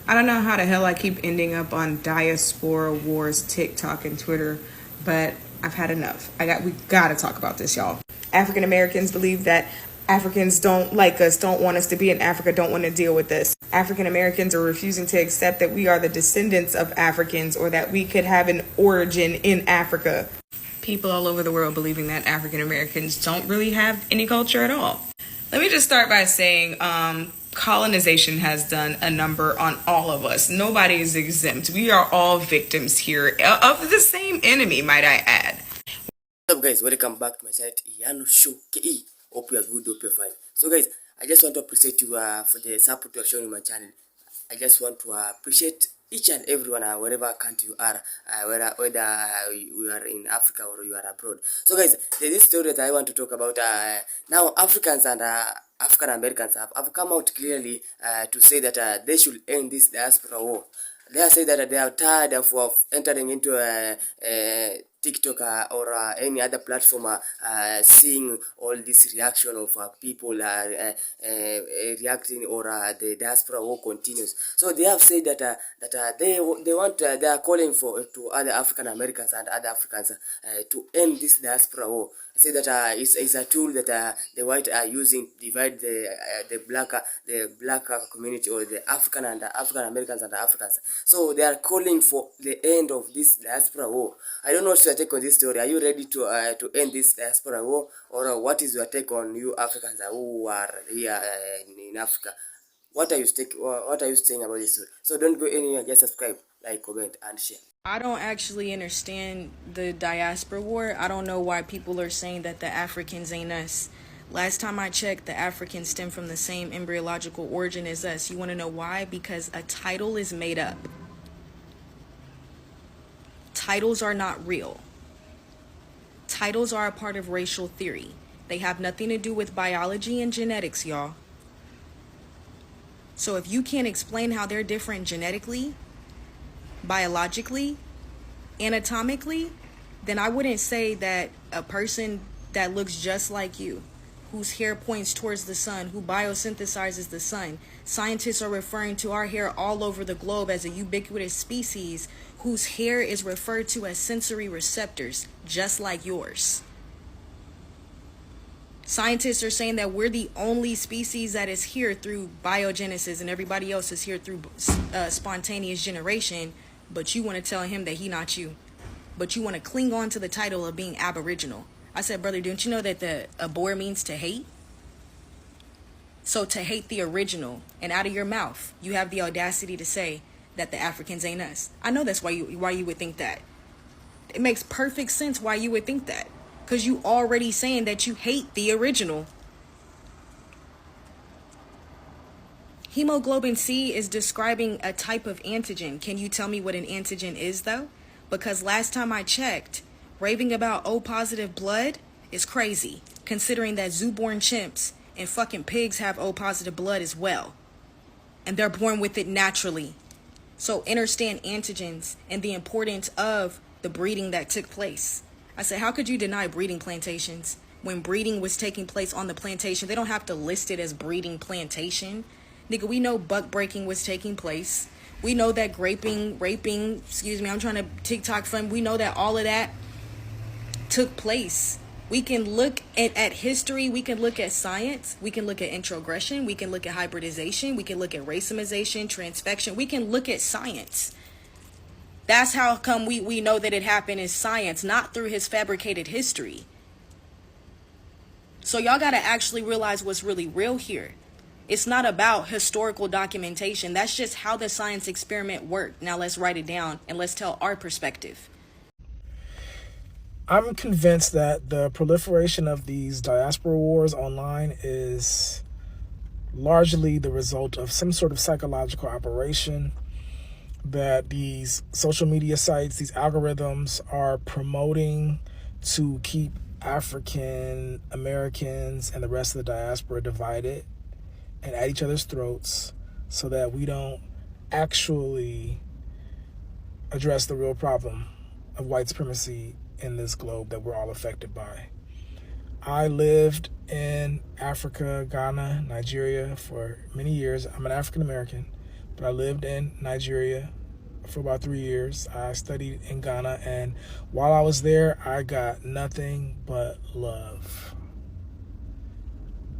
I don't know how the hell I keep ending up on Diaspora Wars TikTok and Twitter, but I've had enough. We gotta talk about this, y'all. African Americans believe that Africans don't like us, don't want us to be in Africa, don't want to deal with this. African Americans are refusing to accept that we are the descendants of Africans or that we could have an origin in Africa. People all over the world believing that African Americans don't really have any culture at all. Let me just start by saying colonization has done a number on all of us. Nobody is exempt. We are all victims here of the same enemy, might I add. What's up, guys? Welcome back to my site, Yano Show KE. Hope you are good, hope you're fine. So, guys, I just want to appreciate you for the support you are showing my channel. I just want to appreciate each and everyone, wherever country you are, whether you are in Africa or you are abroad. So, guys, this story that I want to talk about now, Africans and African Americans have come out clearly to say that they should end this diaspora war. They are saying that they are tired of entering into TikTok or any other platform, seeing all this reaction of people reacting, or the diaspora war continues. So they have said that they are calling to other African Americans and other Africans to end this diaspora war. I say that it's a tool that the white are using to divide the black community, or the African Americans and the Africans. So they are calling for the end of this diaspora war. I don't know what's your take on this story. Are you ready to end this diaspora war, or what is your take on you Africans who are here in Africa? What are you saying about this story? So don't go anywhere. Just subscribe, like, comment, and share. I don't actually understand the diaspora war. I don't know why people are saying that the Africans ain't us. Last time I checked, the Africans stem from the same embryological origin as us. You want to know why? Because a title is made up. Titles are not real. Titles are a part of racial theory. They have nothing to do with biology and genetics, y'all. So if you can't explain how they're different genetically, biologically, anatomically, then I wouldn't say that a person that looks just like you, whose hair points towards the sun, who biosynthesizes the sun. Scientists are referring to our hair all over the globe as a ubiquitous species whose hair is referred to as sensory receptors, just like yours. Scientists are saying that we're the only species that is here through biogenesis and everybody else is here through spontaneous generation, but you want to tell him that he not you. But you want to cling on to the title of being aboriginal. I said, brother, don't you know that the abor means to hate? So to hate the original, and out of your mouth, you have the audacity to say that the Africans ain't us. I know that's why you would think that. It makes perfect sense why you would think that. Because you already saying that you hate the original. Hemoglobin C is describing a type of antigen. Can you tell me what an antigen is, though? Because last time I checked, raving about O positive blood is crazy, considering that zoo-born chimps and fucking pigs have O positive blood as well. And they're born with it naturally. So understand antigens and the importance of the breeding that took place. I said, how could you deny breeding plantations when breeding was taking place on the plantation? They don't have to list it as breeding plantation. Nigga, we know buck breaking was taking place. We know that raping, I'm trying to TikTok fun. We know that all of that took place. We can look at history. We can look at science. We can look at introgression. We can look at hybridization. We can look at racemization, transfection. We can look at science. That's how come we know that it happened in science, not through his fabricated history. So y'all got to actually realize what's really real here. It's not about historical documentation. That's just how the science experiment worked. Now let's write it down and let's tell our perspective. I'm convinced that the proliferation of these diaspora wars online is largely the result of some sort of psychological operation that these social media sites, these algorithms are promoting to keep African Americans and the rest of the diaspora divided and at each other's throats, so that we don't actually address the real problem of white supremacy in this globe that we're all affected by. I lived in Africa, Ghana, Nigeria for many years. I'm an African American, but I lived in Nigeria for about 3 years. I studied in Ghana, and while I was there, I got nothing but love.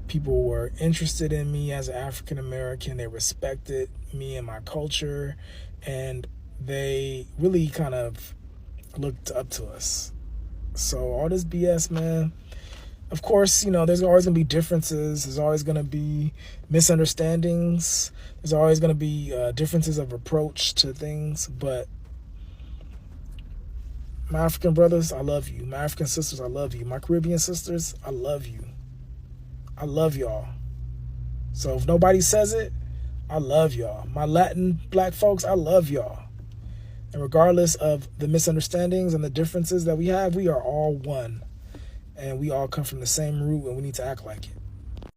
People were interested in me as an African American. They respected me and my culture, and they really kind of looked up to us. So all this BS, man, of course, there's always going to be differences. There's always going to be misunderstandings. There's always going to be differences of approach to things. But my African brothers, I love you. My African sisters, I love you. My Caribbean sisters, I love you. I love y'all. So if nobody says it, I love y'all. My Latin black folks, I love y'all. And regardless of the misunderstandings and the differences that we have, we are all one. And we all come from the same root, and we need to act like it.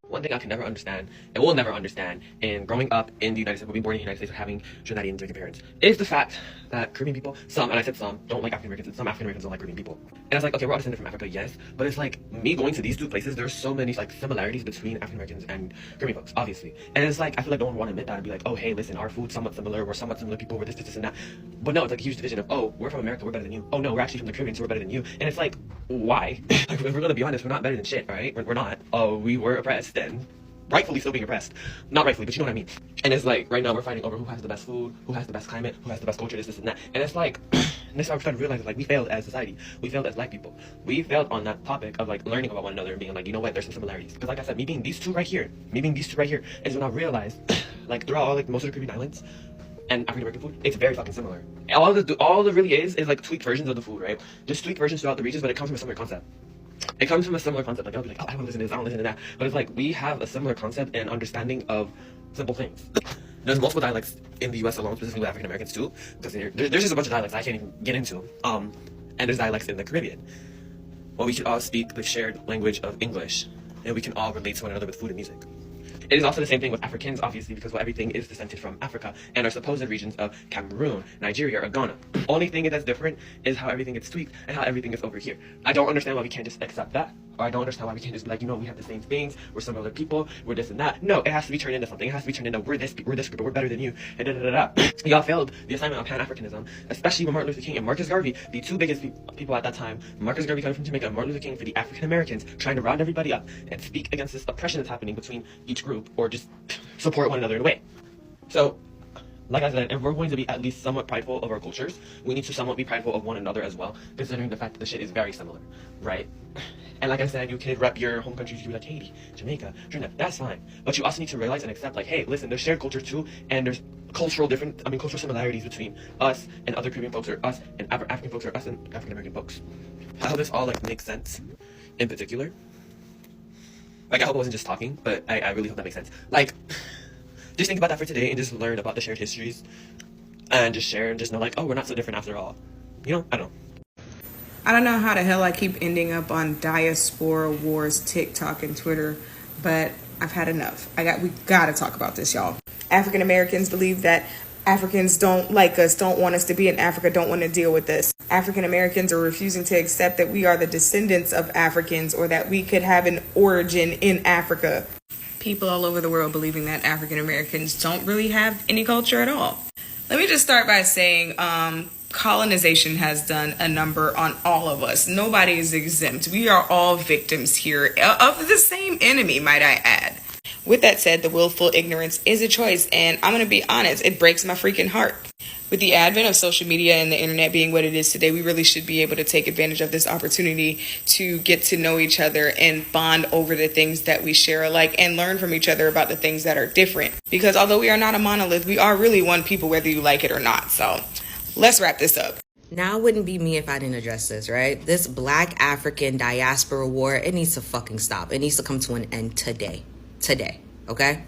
One thing I can never understand, and will never understand, in growing up in the United States, being born in the United States, or having Trinidadian Jamaican parents, is the fact that Caribbean people, some, and I said some, don't like African Americans, and some African Americans don't like Caribbean people. And it's like, okay, we're all descended from Africa, yes, but it's like, me going to these two places, there's so many like similarities between African Americans and Caribbean folks, obviously. And it's like, I feel like no one want to admit that and be like, oh, hey, listen, our food's somewhat similar, we're somewhat similar people, we're this, and that. But no, it's like a huge division of, oh, we're from America, we're better than you. Oh no, we're actually from the Caribbean, so we're better than you. And it's like, why? Like, if we're gonna be honest, we're not better than shit, right? We're not. Oh, we were oppressed, and rightfully still being oppressed. Not rightfully, but you know what I mean. And it's like, right now we're fighting over who has the best food, who has the best climate, who has the best culture, this, and that. And it's like, this is how we started to realize, like, we failed as society. We failed as black people. We failed on that topic of, like, learning about one another and being like, you know what, there's some similarities. Because, like I said, me being these two right here is when I realized, like, throughout all, like, most of the Caribbean islands and African American food, it's very fucking similar. All it really is like tweaked versions of the food, right? Just tweaked versions throughout the regions, but it comes from a similar concept. It comes from a similar concept. Like, I'll be like, oh, I don't listen to this, I don't listen to that. But it's like, we have a similar concept and understanding of simple things. There's multiple dialects in the US alone, specifically with African Americans too, because there's just a bunch of dialects I can't even get into. And there's dialects in the Caribbean. Well, we should all speak the shared language of English, and we can all relate to one another with food and music. It is also the same thing with Africans, obviously, because everything is descended from Africa and our supposed regions of Cameroon, Nigeria, or Ghana. Only thing that's different is how everything gets tweaked and how everything is over here. I don't understand why we can't just accept that, or I don't understand why we can't just be like, we have the same things, we're some other people, we're this and that. No, it has to be turned into something. It has to be turned into we're this group, but we're better than you, and da-da-da-da. Y'all failed the assignment of Pan-Africanism, especially with Martin Luther King and Marcus Garvey, the two biggest people at that time. Marcus Garvey coming from Jamaica and Martin Luther King for the African Americans, trying to round everybody up and speak against this oppression that's happening between each group, or just support one another in a way. So, like I said, if we're going to be at least somewhat prideful of our cultures, we need to somewhat be prideful of one another as well, considering the fact that the shit is very similar, right? And like I said, you can rep your home countries, you can be like Haiti, Jamaica, Trinidad, that's fine. But you also need to realize and accept, like, hey, listen, there's shared culture too, and there's cultural similarities between us and other Caribbean folks, or us and African folks, or us and African American folks. How this all, like, makes sense in particular. Like, I hope I wasn't just talking, but I really hope that makes sense. Like, just think about that for today and just learn about the shared histories and just share and just know, like, oh, we're not so different after all. I don't know. I don't know how the hell I keep ending up on Diaspora Wars TikTok and Twitter, but I've had enough. We gotta talk about this, y'all. African Americans believe that Africans don't like us, don't want us to be in Africa, don't want to deal with this. African Americans are refusing to accept that we are the descendants of Africans, or that we could have an origin in Africa. People all over the world believing that African Americans don't really have any culture at all. Let me just start by saying colonization has done a number on all of us. Nobody is exempt. We are all victims here of the same enemy, might I add. With that said, the willful ignorance is a choice, and I'm going to be honest, it breaks my freaking heart. With the advent of social media and the internet being what it is today, we really should be able to take advantage of this opportunity to get to know each other and bond over the things that we share alike and learn from each other about the things that are different. Because although we are not a monolith, we are really one people, whether you like it or not. So let's wrap this up. Now, it wouldn't be me if I didn't address this, right? This Black African diaspora war, it needs to fucking stop. It needs to come to an end today. Today, okay?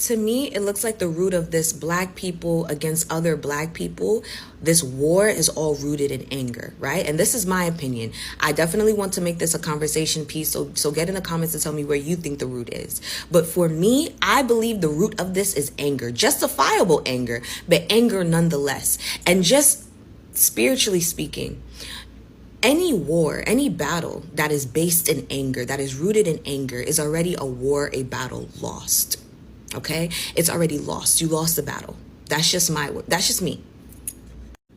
To me, it looks like the root of this Black people against other Black people, this war is all rooted in anger, right? And this is my opinion. I definitely want to make this a conversation piece, so get in the comments and tell me where you think the root is. But for me, I believe the root of this is anger, justifiable anger, but anger nonetheless. And just spiritually speaking, any war, any battle that is based in anger, that is rooted in anger, is already a war, a battle lost. Okay? It's already lost. You lost the battle. That's just that's just me.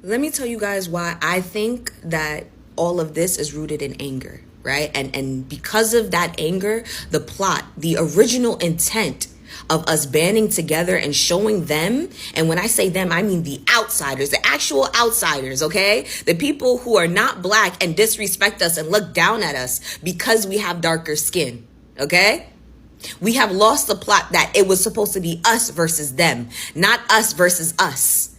Let me tell you guys why I think that all of this is rooted in anger, right? And because of that anger, the plot, the original intent of us banding together and showing them, and when I say them, I mean the outsiders, the actual outsiders, okay? The people who are not black and disrespect us and look down at us because we have darker skin, okay? We have lost the plot that it was supposed to be us versus them, not us versus us.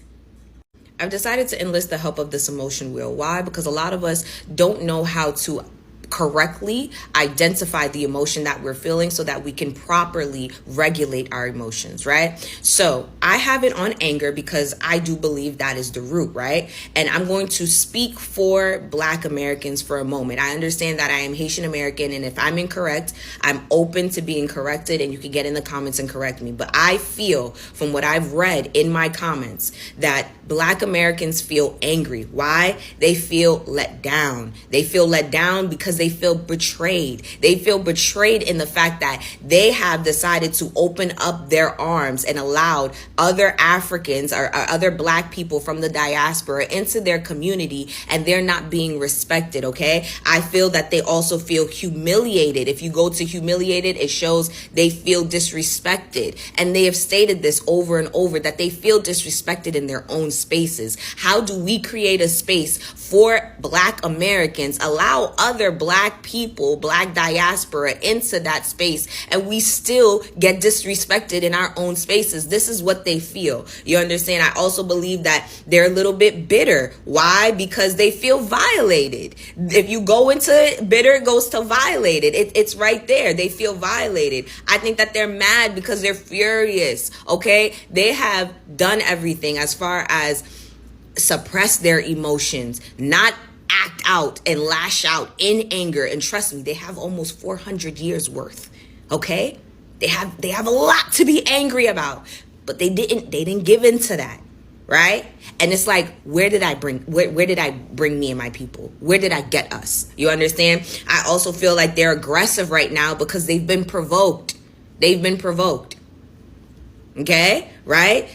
I've decided to enlist the help of this emotion wheel. Why? Because a lot of us don't know how to correctly identify the emotion that we're feeling so that we can properly regulate our emotions, right? So I have it on anger because I do believe that is the root, right? And I'm going to speak for Black Americans for a moment. I understand that I am Haitian American, and if I'm incorrect, I'm open to being corrected, and you can get in the comments and correct me. But I feel from what I've read in my comments that Black Americans feel angry. Why? They feel let down. They feel let down because they feel betrayed. They feel betrayed in the fact that they have decided to open up their arms and allowed other Africans or other Black people from the diaspora into their community, and they're not being respected, okay? I feel that they also feel humiliated. If you go to humiliated, it shows they feel disrespected. And they have stated this over and over, that they feel disrespected in their own spaces. How do we create a space for Black Americans, allow other Black people, Black diaspora into that space, and we still get disrespected in our own spaces? This is what they feel. You understand? I also believe that they're a little bit bitter. Why? Because they feel violated. If you go into it, bitter, it goes to violated. It's right there. They feel violated. I think that they're mad because they're furious. Okay? They have done everything as far as suppress their emotions, not act out and lash out in anger. And trust me, they have almost 400 years worth. Okay? They have a lot to be angry about, but they didn't give in to that, right? And it's like, where did I bring me and my people? Where did I get us? You understand? I also feel like they're aggressive right now because they've been provoked. Okay? Right?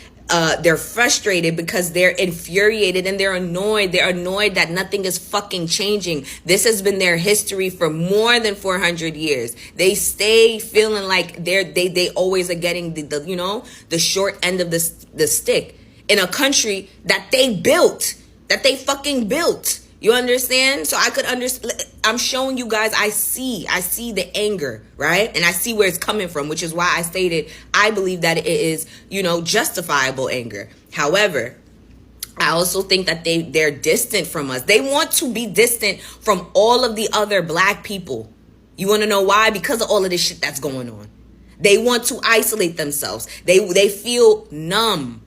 They're frustrated because they're infuriated and they're annoyed. They're annoyed that nothing is fucking changing. This has been their history for more than 400 years. They stay feeling like they always are getting the short end of the stick in a country that they built, that they fucking built. You understand? So I could understand. I'm showing you guys, I see the anger, right? And I see where it's coming from, which is why I stated I believe that it is, justifiable anger. However, I also think that they're distant from us. They want to be distant from all of the other Black people. You want to know why? Because of all of this shit that's going on. They want to isolate themselves. They feel numb.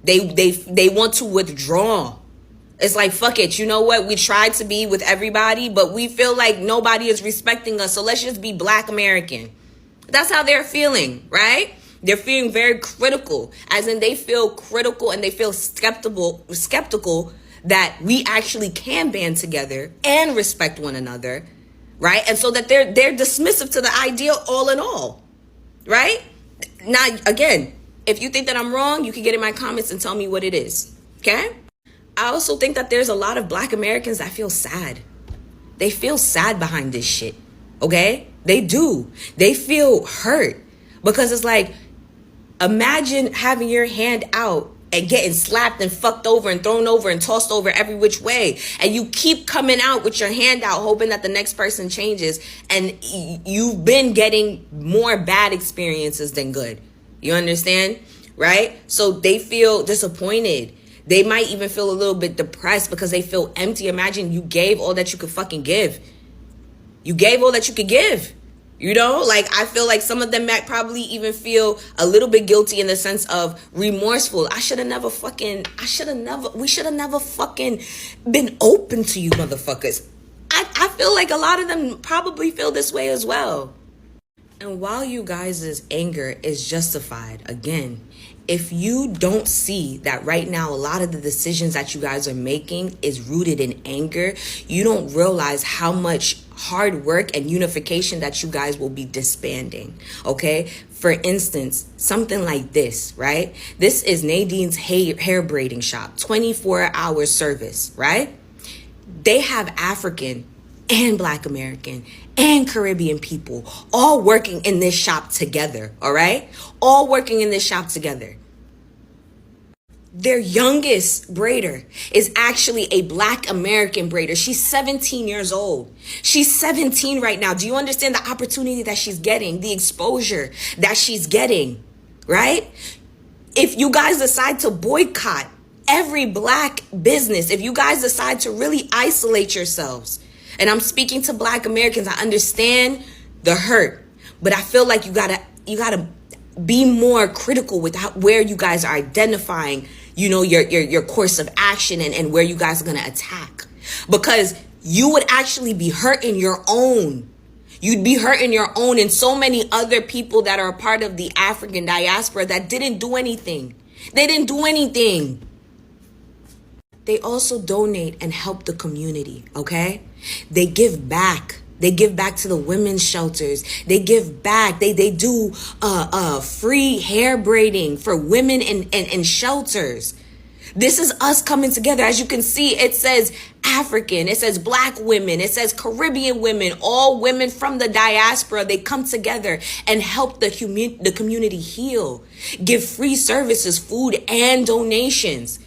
They want to withdraw. It's like, fuck it. You know what? We tried to be with everybody, but we feel like nobody is respecting us. So let's just be Black American. That's how they're feeling, right? They're feeling very critical, as in they feel critical and they feel skeptical that we actually can band together and respect one another, right? And so that they're dismissive to the idea all in all, right? Now, again, if you think that I'm wrong, you can get in my comments and tell me what it is, okay? I also think that there's a lot of Black Americans that feel sad. They feel sad behind this shit, okay? They do. They feel hurt because it's like, imagine having your hand out and getting slapped and fucked over and thrown over and tossed over every which way. And you keep coming out with your hand out hoping that the next person changes. And you've been getting more bad experiences than good. You understand? Right? So they feel disappointed. They might even feel a little bit depressed because they feel empty. Imagine you gave all that you could fucking give. You gave all that you could give. Like, I feel like some of them might probably even feel a little bit guilty in the sense of remorseful. We should have never fucking been open to you motherfuckers. I feel like a lot of them probably feel this way as well. And while you guys' anger is justified, again, if you don't see that right now a lot of the decisions that you guys are making is rooted in anger, you don't realize how much hard work and unification that you guys will be disbanding, okay? For instance, something like this, right? This is Nadine's hair braiding shop, 24-hour service, right? They have African and Black American and Caribbean people all working in this shop together, all right? All working in this shop together. Their youngest braider is actually a Black American braider. She's 17 years old. She's 17 right now. Do you understand the opportunity that she's getting, the exposure that she's getting, right? If you guys decide to boycott every Black business, if you guys decide to really isolate yourselves, and I'm speaking to Black Americans, I understand the hurt, but I feel like you gotta be more critical with where you guys are identifying, you know, your course of action and where you guys are going to attack, because you would actually be hurting your own. You'd be hurting your own and so many other people that are a part of the African diaspora that didn't do anything. They didn't do anything. They also donate and help the community, okay? They give back. They give back to the women's shelters. They give back. They do free hair braiding for women in shelters. This is us coming together. As you can see, it says African, it says Black women, it says Caribbean women, all women from the diaspora. They come together and help the community heal, give free services, food, and donations.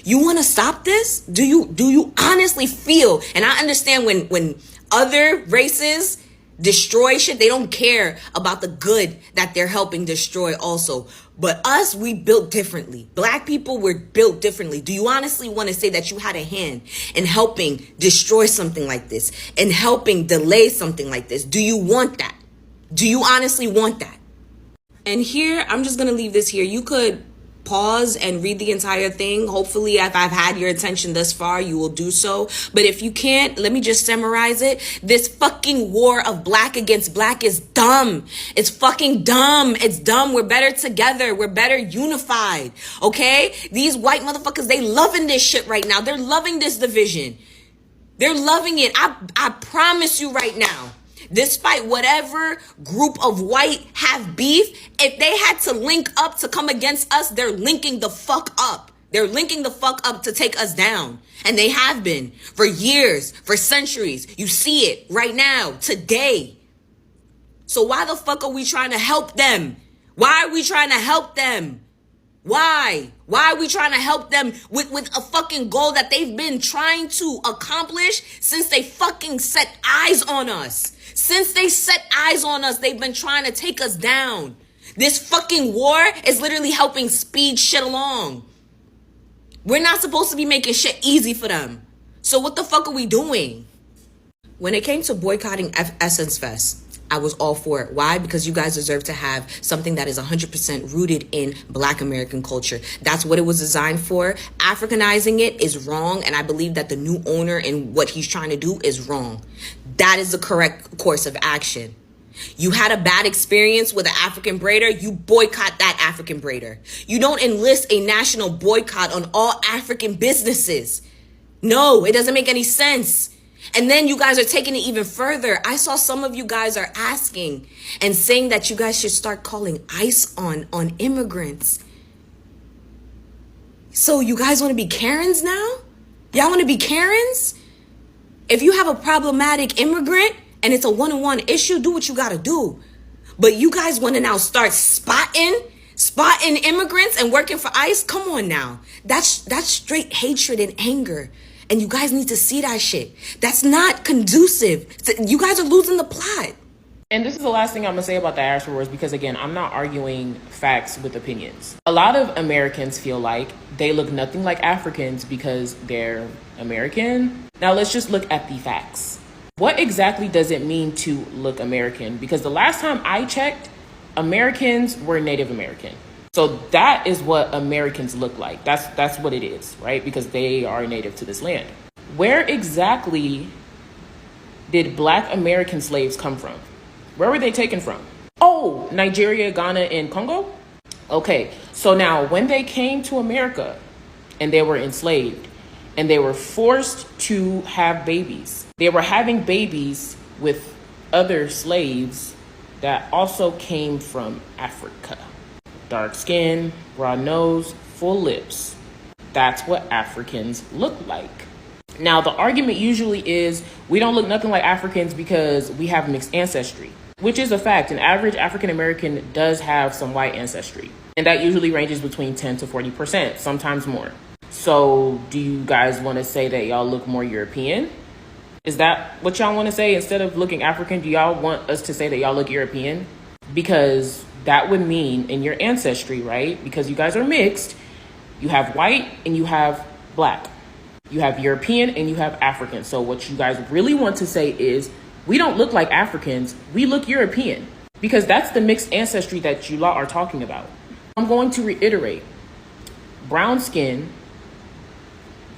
You want to stop this? Do you honestly feel? And I understand when other races destroy shit, they don't care about the good that they're helping destroy also. But us, we built differently. Black people were built differently. Do you honestly want to say that you had a hand in helping destroy something like this and helping delay something like this? Do you want that? Do you honestly want that? And here, I'm just going to leave this here. You could pause and read the entire thing. Hopefully, if I've had your attention thus far, you will do so. But if you can't, let me just summarize it. This fucking war of Black against Black is dumb. It's fucking dumb. It's dumb. We're better together. We're better unified. Okay? These white motherfuckers, they loving this shit right now. They're loving this division. They're loving it. I promise you right now. Despite whatever group of white have beef, if they had to link up to come against us, they're linking the fuck up. They're linking the fuck up to take us down. And they have been for years, for centuries. You see it right now, today. So why the fuck are we trying to help them? Why are we trying to help them? Why? Why are we trying to help them with a fucking goal that they've been trying to accomplish since they fucking set eyes on us? Since they set eyes on us, they've been trying to take us down. This fucking war is literally helping speed shit along. We're not supposed to be making shit easy for them. So what the fuck are we doing? When it came to boycotting Essence Fest, I was all for it. Why? Because you guys deserve to have something that is 100% rooted in Black American culture. That's what it was designed for. Africanizing it is wrong, and I believe that the new owner and what he's trying to do is wrong. That is the correct course of action. You had a bad experience with an African braider, you boycott that African braider. You don't enlist a national boycott on all African businesses. No, it doesn't make any sense. And then you guys are taking it even further. I saw some of you guys are asking and saying that you guys should start calling ICE on immigrants. So you guys want to be Karens now? Y'all want to be Karens? If you have a problematic immigrant and it's a one-on-one issue, do what you got to do. But you guys want to now start spotting immigrants and working for ICE? Come on now. That's straight hatred and anger. And you guys need to see that shit. That's not conducive. You guys are losing the plot. And this is the last thing I'm going to say about the Diaspora Wars, because, again, I'm not arguing facts with opinions. A lot of Americans feel like they look nothing like Africans because they're American. Now, let's just look at the facts. What exactly does it mean to look American? Because the last time I checked, Americans were Native American. So that is what Americans look like. That's what it is, right? Because they are native to this land. Where exactly did Black American slaves come from? Where were they taken from? Oh, Nigeria, Ghana, and Congo? Okay, so now when they came to America and they were enslaved and they were forced to have babies, they were having babies with other slaves that also came from Africa. Dark skin, broad nose, full lips. That's what Africans look like. Now, the argument usually is we don't look nothing like Africans because we have mixed ancestry, which is a fact. An average African American does have some white ancestry, and that usually ranges between 10 to 40%, sometimes more. So do you guys want to say that y'all look more European? Is that what y'all want to say? Instead of looking African, do y'all want us to say that y'all look European? Because that would mean in your ancestry, right? Because you guys are mixed, you have white and you have black. You have European and you have African. So what you guys really want to say is we don't look like Africans, we look European. Because that's the mixed ancestry that you lot are talking about. I'm going to reiterate. Brown skin,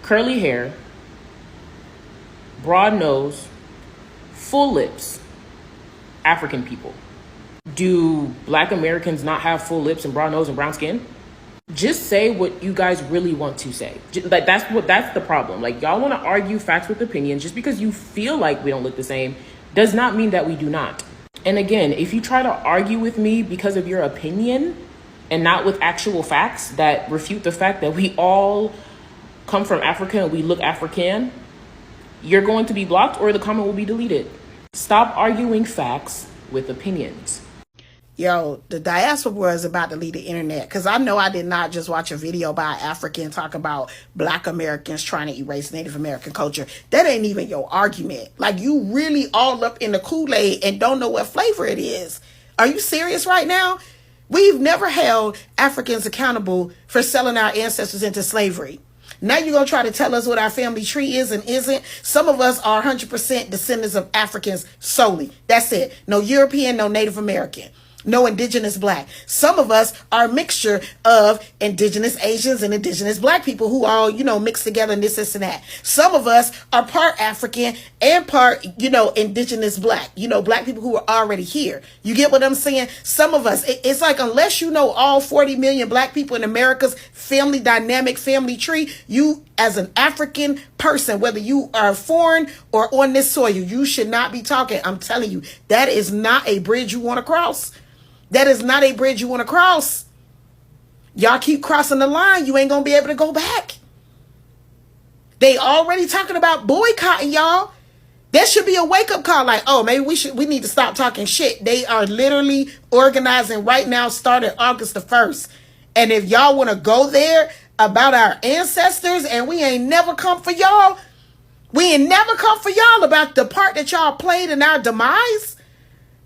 curly hair, broad nose, full lips, African people. Do Black Americans not have full lips and broad nose and brown skin? Just say what you guys really want to say. Like that's the problem. Like y'all want to argue facts with opinions. Just because you feel like we don't look the same does not mean that we do not. And again, if you try to argue with me because of your opinion and not with actual facts that refute the fact that we all come from Africa and we look African, you're going to be blocked or the comment will be deleted. Stop arguing facts with opinions. Yo, the diaspora war is about to leave the internet, because I know I did not just watch a video by an African talk about Black Americans trying to erase Native American culture. That ain't even your argument. Like, you really all up in the Kool-Aid and don't know what flavor it is. Are you serious right now? We've never held Africans accountable for selling our ancestors into slavery. Now you're going to try to tell us what our family tree is and isn't. Some of us are 100% descendants of Africans solely. That's it. No European, no Native American. No indigenous Black. Some of us are a mixture of indigenous Asians and indigenous Black people who all, mixed together and this and that. Some of us are part African and part, indigenous Black. Black people who are already here. You get what I'm saying? Some of us, it's like unless you know all 40 million Black people in America's family dynamic family tree, you as an African person, whether you are foreign or on this soil, you should not be talking. I'm telling you, that is not a bridge you want to cross. That is not a bridge you want to cross. Y'all keep crossing the line, you ain't going to be able to go back. They already talking about boycotting y'all. That should be a wake-up call. Like, oh, maybe we need to stop talking shit. They are literally organizing right now, started August the 1st. And if y'all want to go there about our ancestors and we ain't never come for y'all, we ain't never come for y'all about the part that y'all played in our demise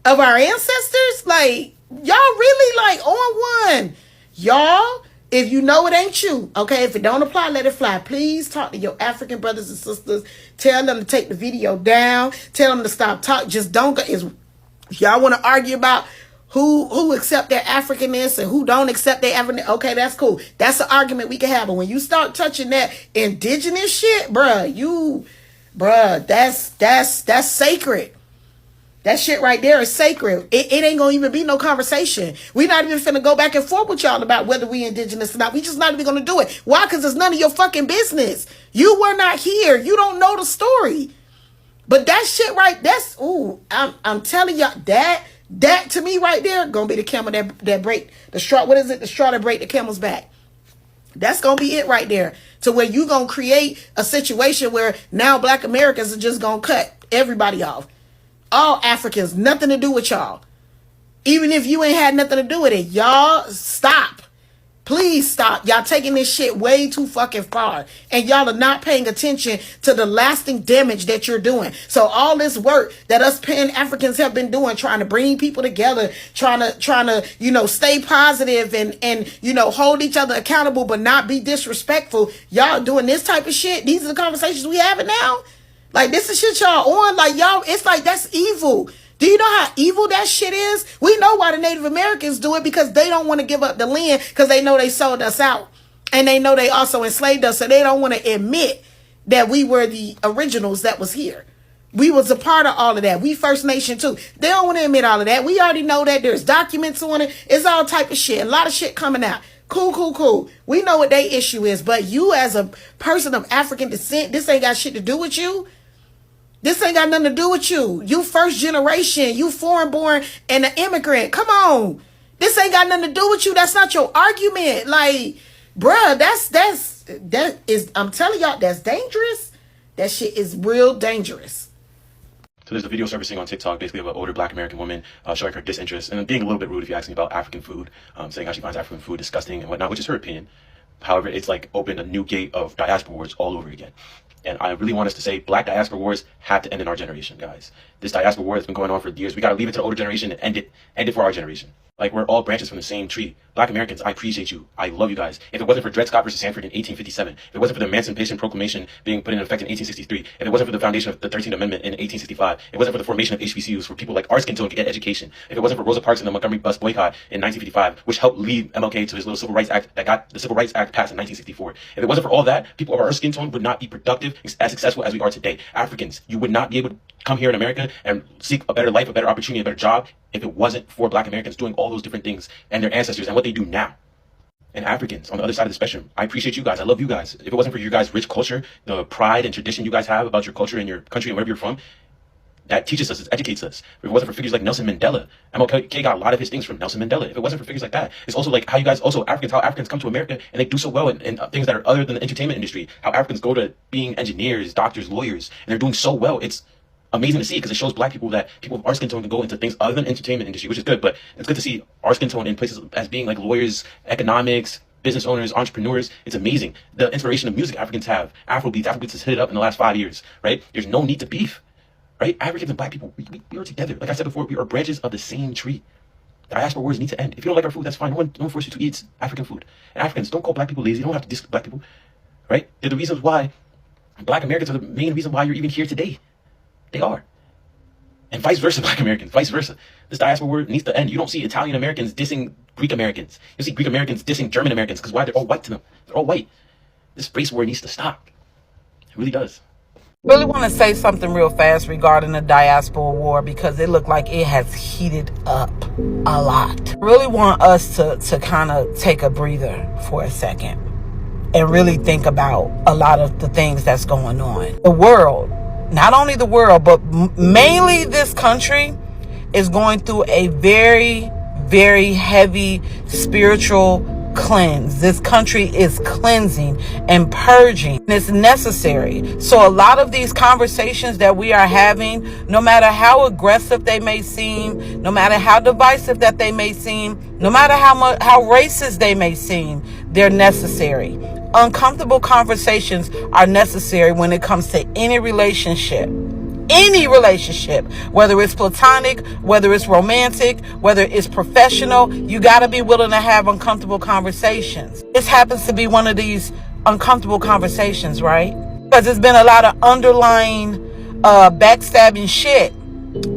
of our ancestors, like, y'all really like on one. Y'all, if you know it ain't you, okay, if it don't apply, let it fly. Please talk to your African brothers and sisters. Tell them to take the video down. Tell them to stop talking. Just don't go. If y'all want to argue about who accept their Africanness and who don't accept their Africanness, okay, that's cool. That's an argument we can have. But when you start touching that indigenous shit, bruh, that's sacred. That shit right there is sacred. It ain't gonna even be no conversation. We not even finna go back and forth with y'all about whether we indigenous or not. We just not even gonna do it. Why? Because it's none of your fucking business. You were not here. You don't know the story. But that shit right, I'm telling y'all, that to me right there, gonna be the camel that break the straw. What is it? The straw that break the camel's back. That's gonna be it right there. To where you gonna create a situation where now Black Americans are just gonna cut everybody off. All Africans, nothing to do with y'all. Even if you ain't had nothing to do with it, y'all stop. Please stop. Y'all taking this shit way too fucking far. And y'all are not paying attention to the lasting damage that you're doing. So all this work that us Pan-Africans have been doing, trying to bring people together, trying to, stay positive and hold each other accountable, but not be disrespectful. Y'all doing this type of shit. These are the conversations we having now. Like, this is shit y'all on. Like, y'all, it's like, that's evil. Do you know how evil that shit is? We know why the Native Americans do it, because they don't want to give up the land, because they know they sold us out. And they know they also enslaved us, so they don't want to admit that we were the originals that was here. We was a part of all of that. We First Nation too. They don't want to admit all of that. We already know that. There's documents on it. It's all type of shit. A lot of shit coming out. Cool. We know what their issue is, but you as a person of African descent, this ain't got shit to do with you. This ain't got nothing to do with you. You first generation, you foreign born and an immigrant. Come on. This ain't got nothing to do with you. That's not your argument. Like, bruh, that is, I'm telling y'all, that's dangerous. That shit is real dangerous. So there's a video surfacing on TikTok, basically of an older Black American woman showing her disinterest and being a little bit rude if you ask me about African food, saying how she finds African food disgusting and whatnot, which is her opinion. However, it's like opened a new gate of diaspora wars all over again. And I really want us to say Black diaspora wars have to end in our generation, guys. This diaspora war has been going on for years. We got to leave it to the older generation and end it for our generation. Like, we're all branches from the same tree. Black Americans, I appreciate you. I love you guys. If it wasn't for Dred Scott versus Sanford in 1857, if it wasn't for the Emancipation Proclamation being put in effect in 1863, if it wasn't for the foundation of the 13th Amendment in 1865, if it wasn't for the formation of HBCUs where people like our skin tone could get education, if it wasn't for Rosa Parks and the Montgomery bus boycott in 1955, which helped lead MLK to his little Civil Rights Act that got the Civil Rights Act passed in 1964, if it wasn't for all that, people of our skin tone would not be productive, as successful as we are today. Africans, you would not be able to come here in America and seek a better life, a better opportunity, a better job if it wasn't for Black Americans doing all those different things and their ancestors and what they do now. And Africans on the other side of the spectrum, I appreciate you guys. I love you guys. If it wasn't for your guys' rich culture, the pride and tradition you guys have about your culture and your country and wherever you're from, that teaches us, it educates us. If it wasn't for figures like Nelson Mandela, MLK got a lot of his things from Nelson Mandela. If it wasn't for figures like that, it's also like how you guys, also Africans, how Africans come to America and they do so well in things that are other than the entertainment industry. How Africans go to being engineers, doctors, lawyers, and they're doing so well. It's amazing to see because it shows Black people that people of our skin tone can go into things other than entertainment industry, which is good. But it's good to see our skin tone in places as being like lawyers, economics, business owners, entrepreneurs. It's amazing. The inspiration of music Africans have. Afrobeats has hit it up in the last 5 years, right? There's no need to beef, right? Africans and Black people, we are together. Like I said before, we are branches of the same tree. Diaspora wars need to end. If you don't like our food, that's fine. No one force you to eat African food. And Africans, don't call Black people lazy. You don't have to diss Black people, right? They're the reasons why Black Americans are the main reason why you're even here today. They are. And vice versa, Black Americans, vice versa. This diaspora war needs to end. You don't see Italian Americans dissing Greek Americans. You see Greek Americans dissing German Americans because why? They're all white to them. They're all white. This race war needs to stop. It really does. Really want to say something real fast regarding the diaspora war because it looked like it has heated up a lot. Really want us to kind of take a breather for a second and really think about a lot of the things that's going on. The world, not only the world, but mainly this country is going through a very, very heavy spiritual cleanse. This country is cleansing and purging. It's necessary. So a lot of these conversations that we are having, no matter how aggressive they may seem, no matter how divisive that they may seem, no matter how racist they may seem, they're necessary. Uncomfortable conversations are necessary when it comes to any relationship. Any relationship, whether it's platonic, whether it's romantic, whether it's professional, you got to be willing to have uncomfortable conversations. This happens to be one of these uncomfortable conversations, right? Because there's been a lot of underlying backstabbing shit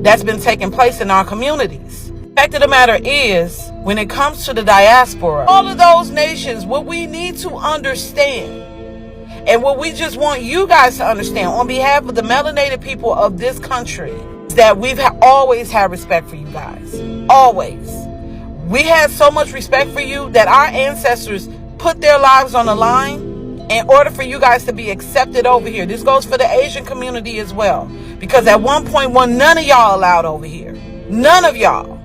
that's been taking place in our communities. The fact of the matter is, when it comes to the diaspora, all of those nations, what we need to understand, and what we just want you guys to understand on behalf of the melanated people of this country, is that we've always had respect for you guys. Always. We had so much respect for you that our ancestors put their lives on the line in order for you guys to be accepted over here. This goes for the Asian community as well. Because at one point, none of y'all allowed over here. None of y'all.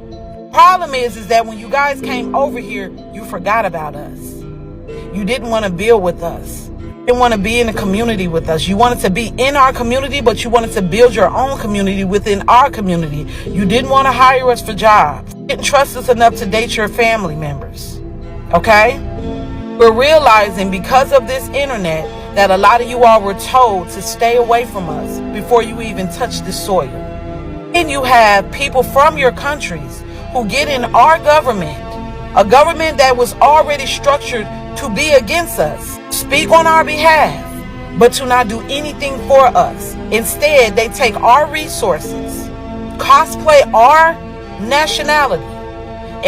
Problem is that when you guys came over here, you forgot about us. You didn't want to build with us. You didn't want to be in a community with us. You wanted to be in our community, but you wanted to build your own community within our community. You didn't want to hire us for jobs. You didn't trust us enough to date your family members. Okay? We're realizing because of this internet that a lot of you all were told to stay away from us before you even touch the soil. And you have people from your countries who get in our government, a government that was already structured to be against us, speak on our behalf, but to not do anything for us. Instead, they take our resources, cosplay our nationality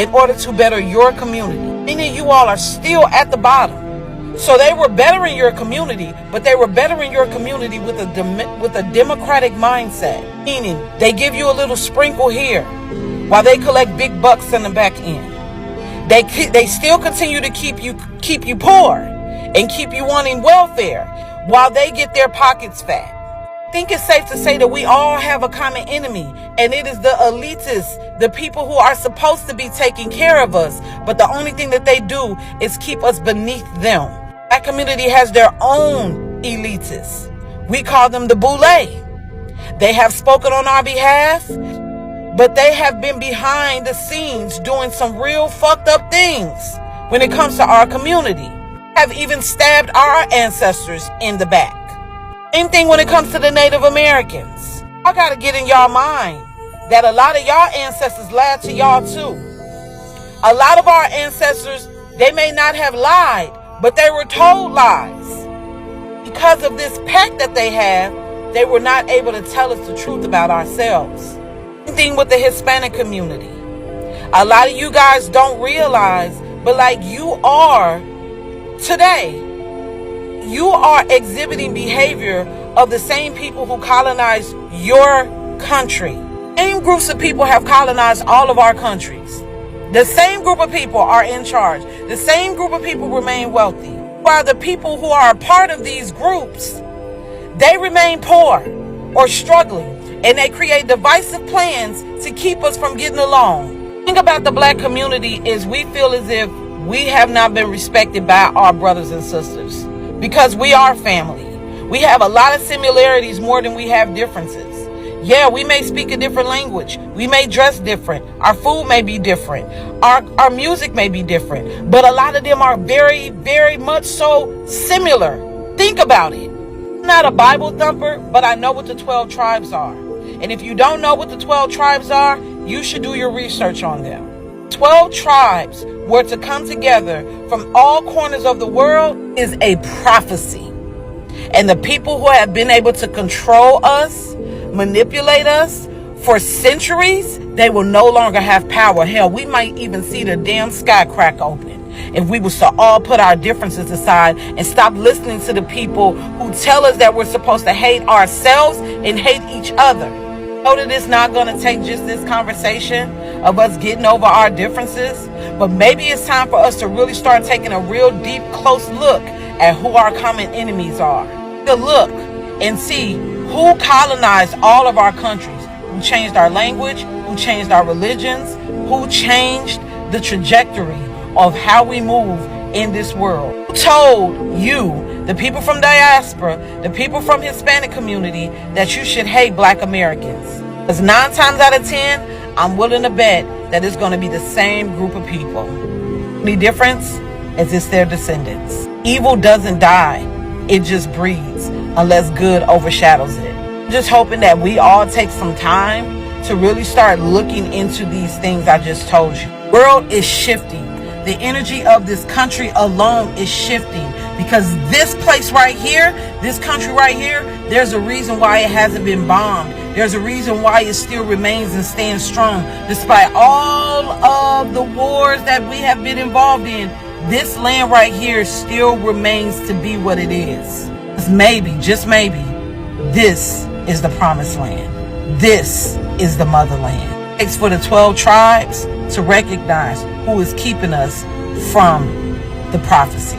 in order to better your community. Meaning you all are still at the bottom. So they were bettering your community, but they were bettering your community with a democratic mindset. Meaning they give you a little sprinkle here while they collect big bucks in the back end. They still continue to keep you poor and keep you wanting welfare while they get their pockets fat. I think it's safe to say that we all have a common enemy, and it is the elitists, the people who are supposed to be taking care of us, but the only thing that they do is keep us beneath them. That community has their own elitists. We call them the boule. They have spoken on our behalf, but they have been behind the scenes doing some real fucked up things when it comes to our community. Have even stabbed our ancestors in the back. Same thing when it comes to the Native Americans. I gotta get in y'all mind that a lot of y'all ancestors lied to y'all too. A lot of our ancestors, they may not have lied, but they were told lies. Because of this pact that they have, they were not able to tell us the truth about ourselves. Same thing with the Hispanic community. A lot of you guys don't realize, but like you are today, you are exhibiting behavior of the same people who colonized your country. Same groups of people have colonized all of our countries. The same group of people are in charge. The same group of people remain wealthy. While the people who are a part of these groups, they remain poor or struggling, and they create divisive plans to keep us from getting along. The thing about the black community is we feel as if we have not been respected by our brothers and sisters because we are family. We have a lot of similarities more than we have differences. Yeah, we may speak a different language. We may dress different. Our food may be different. Our music may be different. But a lot of them are very, very much so similar. Think about it. I'm not a Bible thumper, but I know what the 12 tribes are. And if you don't know what the 12 tribes are, you should do your research on them. 12 tribes were to come together from all corners of the world is a prophecy. And the people who have been able to control us, manipulate us for centuries, they will no longer have power. Hell, we might even see the damn sky crack open if we was to all put our differences aside and stop listening to the people who tell us that we're supposed to hate ourselves and hate each other. Know that it's not going to take just this conversation of us getting over our differences, but maybe it's time for us to really start taking a real deep, close look at who our common enemies are. To look and see who colonized all of our countries, who changed our language, who changed our religions, who changed the trajectory of how we move in this world. Who told you, the people from diaspora, the people from Hispanic community, that you should hate black Americans? Because 9 times out of 10, I'm willing to bet that it's going to be the same group of people. The only difference is it's their descendants. Evil doesn't die, it just breeds, unless good overshadows it. I'm just hoping that we all take some time to really start looking into these things I just told you. The world is shifting. The energy of this country alone is shifting because this place right here, this country right here, there's a reason why it hasn't been bombed. There's a reason why it still remains and stands strong despite all of the wars that we have been involved in. This land right here still remains to be what it is. Maybe, just maybe, this is the promised land. This is the motherland. It takes for the 12 tribes to recognize who is keeping us from the prophecy.